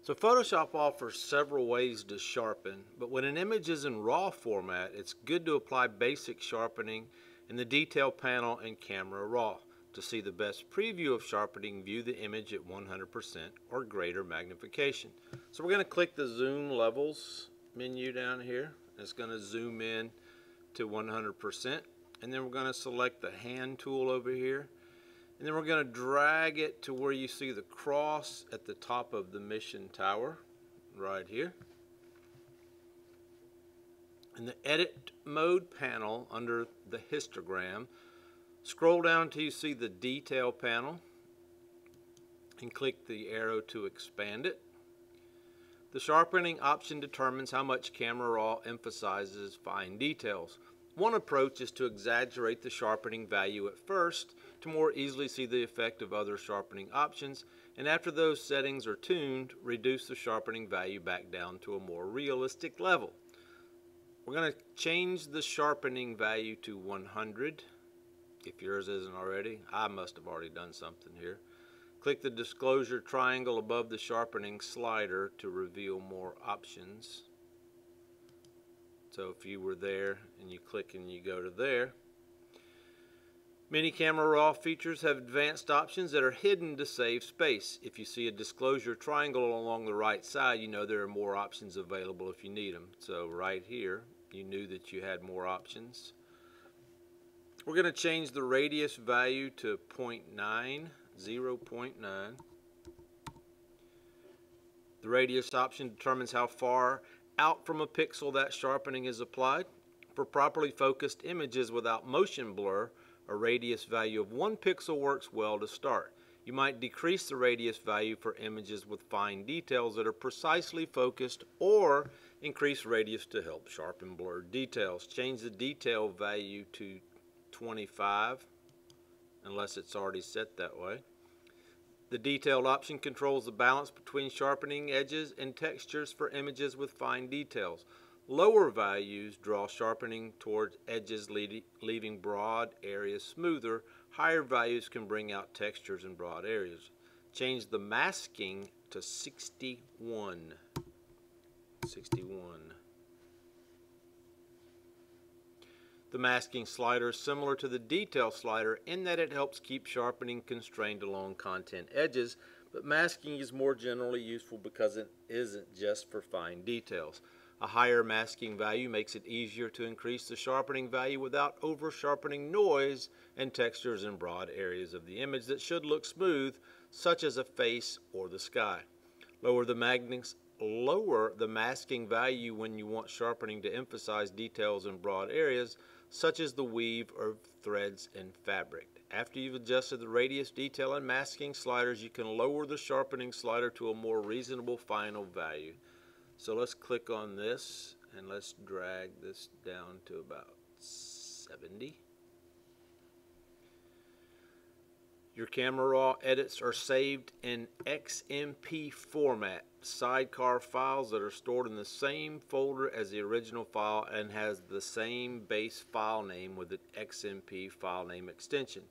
So Photoshop offers several ways to sharpen, but when an image is in RAW format, it's good to apply basic sharpening in the detail panel in Camera Raw. To see the best preview of sharpening, view the image at 100% or greater magnification. So we're going to click the Zoom Levels menu down here. It's going to zoom in to 100%, and then we're going to select the hand tool over here. And then we're going to drag it to where you see the cross at the top of the mission tower, right here. In the Edit Mode panel under the histogram, scroll down until you see the Detail panel and click the arrow to expand it. The sharpening option determines how much Camera Raw emphasizes fine details. One approach is to exaggerate the sharpening value at first to more easily see the effect of other sharpening options, and after those settings are tuned, reduce the sharpening value back down to a more realistic level. We're going to change the sharpening value to 100. If yours isn't already, I must have already done something here. Click the disclosure triangle above the sharpening slider to reveal more options. So if you were there and you click and you go to there. Many Camera Raw features have advanced options that are hidden to save space. If you see a disclosure triangle along the right side, you know there are more options available if you need them. So right here, you knew that you had more options. We're going to change the radius value to 0.9, 0.9. The radius option determines how far out from a pixel that sharpening is applied. For properly focused images without motion blur, a radius value of 1 pixel works well to start. You might decrease the radius value for images with fine details that are precisely focused, or increase radius to help sharpen blurred details. Change the detail value to 25 unless it's already set that way. The detailed option controls the balance between sharpening edges and textures for images with fine details. Lower values draw sharpening towards edges, leaving broad areas smoother. Higher values can bring out textures in broad areas. Change the masking to 61. 61. The masking slider is similar to the detail slider in that it helps keep sharpening constrained along content edges, but masking is more generally useful because it isn't just for fine details. A higher masking value makes it easier to increase the sharpening value without over-sharpening noise and textures in broad areas of the image that should look smooth, such as a face or the sky. Lower the masking value when you want sharpening to emphasize details in broad areas, such as the weave of threads and fabric. After you've adjusted the radius, detail, and masking sliders, you can lower the sharpening slider to a more reasonable final value. So let's click on this and let's drag this down to about 70. Your Camera Raw edits are saved in XMP format, sidecar files that are stored in the same folder as the original file and has the same base file name with an XMP file name extension.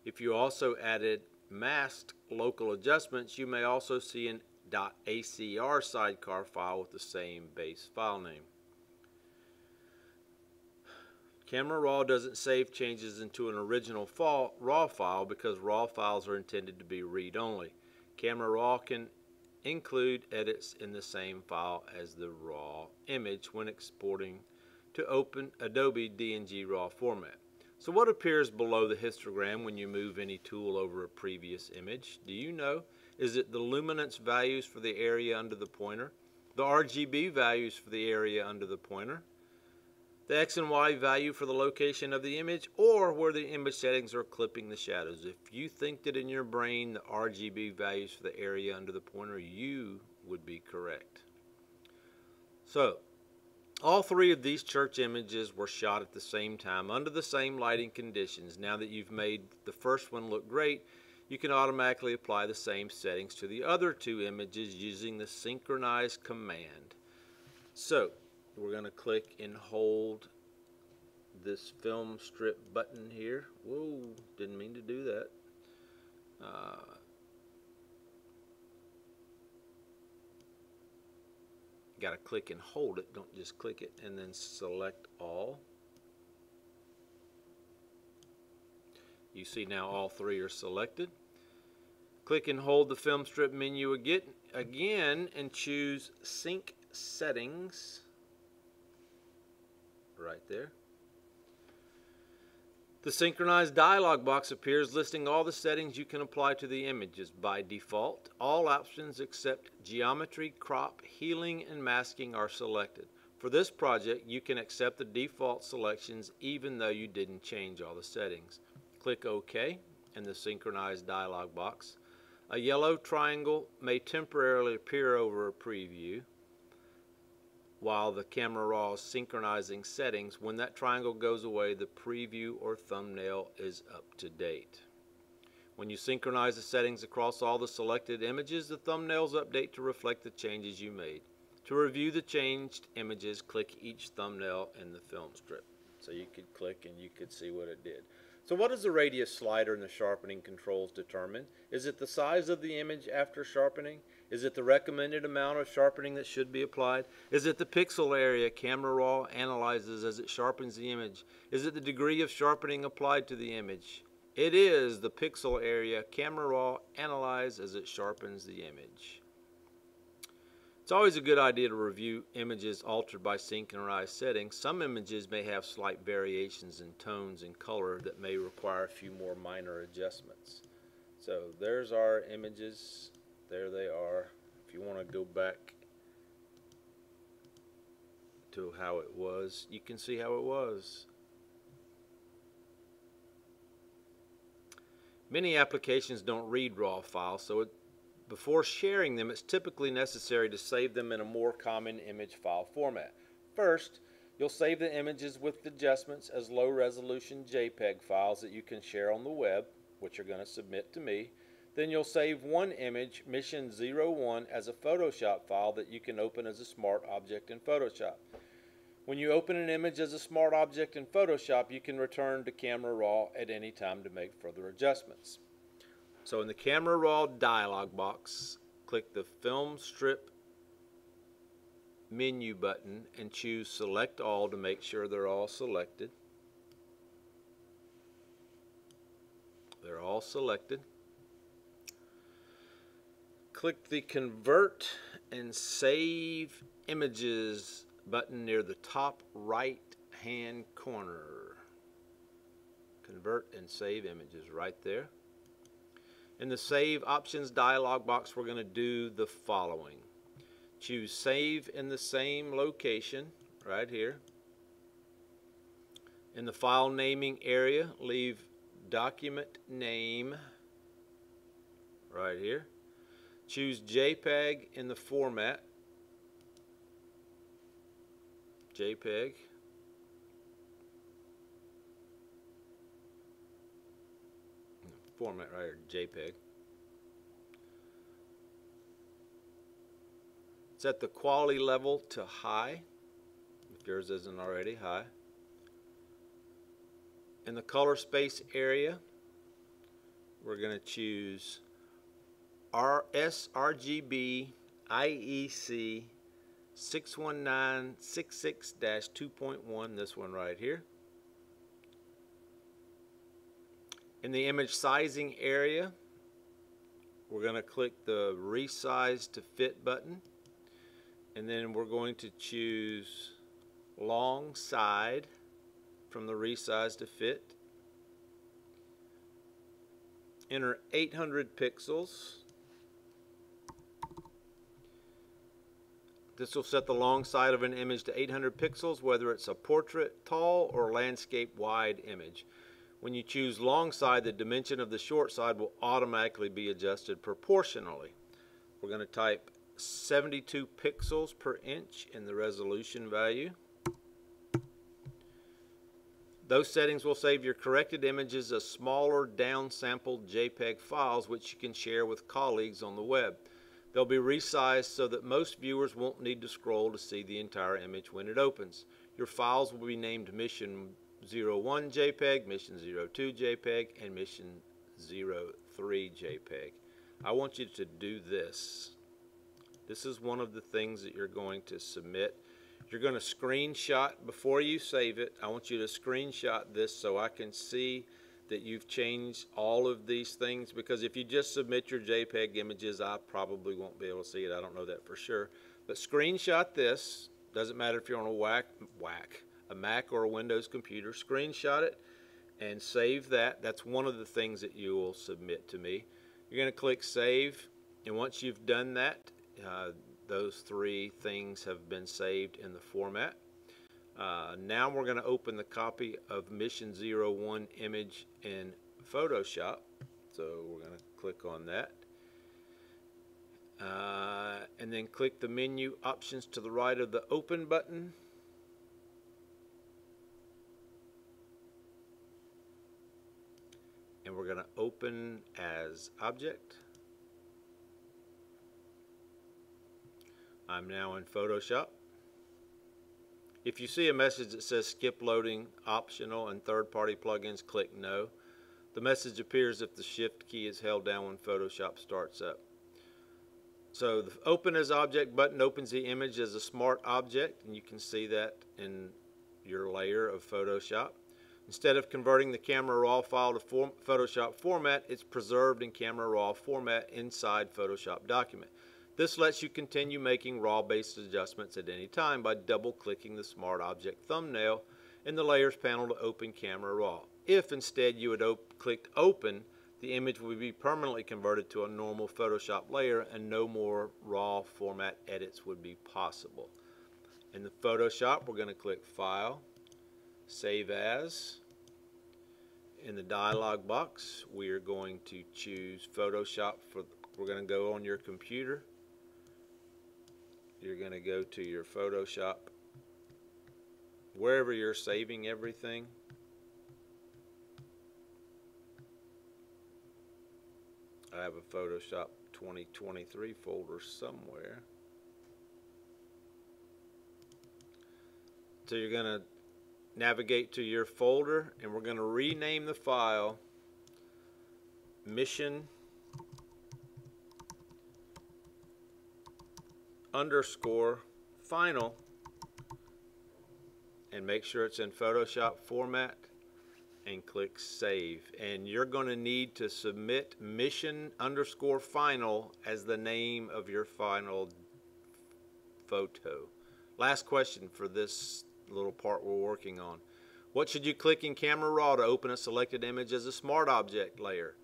If you also added masked local adjustments, you may also see an .acr sidecar file with the same base file name. Camera Raw doesn't save changes into an original RAW file because RAW files are intended to be read-only. Camera Raw can include edits in the same file as the RAW image when exporting to Adobe DNG RAW format. So what appears below the histogram when you move any tool over a previous image? Do you know? Is it the luminance values for the area under the pointer, the RGB values for the area under the pointer, the X and Y value for the location of the image, or where the image settings are clipping the shadows? If you think that in your brain the RGB values for the area under the pointer, you would be correct. So, all three of these church images were shot at the same time under the same lighting conditions. Now that you've made the first one look great, you can automatically apply the same settings to the other two images using the synchronize command. So, we're going to click and hold this film strip button here. Whoa, didn't mean to do that. got to click and hold it. Don't just click it, and then select all. You see now all three are selected. Click and hold the film strip menu again and choose Sync Settings right there. The synchronized dialog box appears listing all the settings you can apply to the images. By default, all options except geometry, crop, healing, and masking are selected. For this project, you can accept the default selections even though you didn't change all the settings. Click OK in the synchronized dialog box. A yellow triangle may temporarily appear over a preview while the Camera Raw is synchronizing settings. When that triangle goes away, the preview or thumbnail is up to date. When you synchronize the settings across all the selected images, the thumbnails update to reflect the changes you made. To review the changed images, click each thumbnail in the film strip. So you could click and you could see what it did. So what does the radius slider and the sharpening controls determine? Is it the size of the image after sharpening? Is it the recommended amount of sharpening that should be applied? Is it the pixel area Camera Raw analyzes as it sharpens the image? Is it the degree of sharpening applied to the image? It is the pixel area Camera Raw analyzes as it sharpens the image. It's always a good idea to review images altered by synchronized settings. Some images may have slight variations in tones and color that may require a few more minor adjustments. So there's our images. There they are. If you want to go back to how it was, you can see how it was. Many applications don't read RAW files, so before sharing them, it's typically necessary to save them in a more common image file format. First, you'll save the images with adjustments as low-resolution JPEG files that you can share on the web, which you're going to submit to me. Then you'll save one image, Mission 01, as a Photoshop file that you can open as a smart object in Photoshop. When you open an image as a smart object in Photoshop, you can return to Camera Raw at any time to make further adjustments. So in the Camera Raw dialog box, click the Film Strip menu button and choose Select All to make sure they're all selected. They're all selected. Click the Convert and Save Images button near the top right hand corner. Convert and Save Images right there. In the Save Options dialog box, we're going to do the following. Choose Save in the same location right here. In the file naming area, leave Document Name right here. Choose JPEG in the format. JPEG. Format right here, JPEG. Set the quality level to high, if yours isn't already high. In the color space area, we're going to choose sRGB IEC 61966-2.1, this one right here. In the image sizing area, we're going to click the Resize to Fit button, and then we're going to choose Long Side from the Resize to Fit. Enter 800 pixels. This will set the long side of an image to 800 pixels, whether it's a portrait, tall, or landscape wide image. When you choose long side, the dimension of the short side will automatically be adjusted proportionally. We're going to type 72 pixels per inch in the resolution value. Those settings will save your corrected images as smaller downsampled JPEG files, which you can share with colleagues on the web. They'll be resized so that most viewers won't need to scroll to see the entire image when it opens. Your files will be named Mission 01 JPEG, Mission 02 JPEG, and Mission 03 JPEG. I want you to do this. This is one of the things that you're going to submit. You're going to screenshot before you save it. I want you to screenshot this so I can see that you've changed all of these things, because if you just submit your JPEG images, I probably won't be able to see it. I don't know that for sure. But screenshot this. Doesn't matter if you're on a Mac or a Windows computer. Screenshot it and save that. That's one of the things that you will submit to me. You're going to click Save, and once you've done that, those three things have been saved in the format. Now we're going to open the copy of Mission 01 image in Photoshop. So we're going to click on that. And then click the menu options to the right of the Open button. And we're going to open as object. I'm now in Photoshop. If you see a message that says skip loading, optional, and third-party plugins, click no. The message appears if the shift key is held down when Photoshop starts up. So the open as object button opens the image as a smart object, and you can see that in your layer of Photoshop. Instead of converting the Camera Raw file to Photoshop format, it's preserved in Camera Raw format inside Photoshop document. This lets you continue making RAW-based adjustments at any time by double-clicking the Smart Object thumbnail in the Layers panel to open Camera Raw. If instead you had clicked Open, the image would be permanently converted to a normal Photoshop layer and no more RAW format edits would be possible. In the Photoshop, we're going to click File, Save As. In the dialog box, we are going to choose Photoshop. We're going to go on your computer. You're going to go to your Photoshop, wherever you're saving everything. I have a Photoshop 2023 folder somewhere. So you're going to navigate to your folder, and we're going to rename the file Mission _final, and make sure it's in Photoshop format and click Save. And you're going to need to submit Mission _final as the name of your final photo. Last question for this little part we're working on. What should you click in Camera Raw to open a selected image as a Smart Object layer?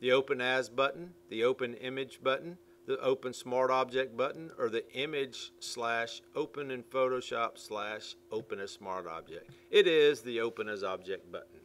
The Open As button, the Open Image button, the Open Smart Object button, or the Image / Open in Photoshop / Open as Smart Object? It is the Open as Object button.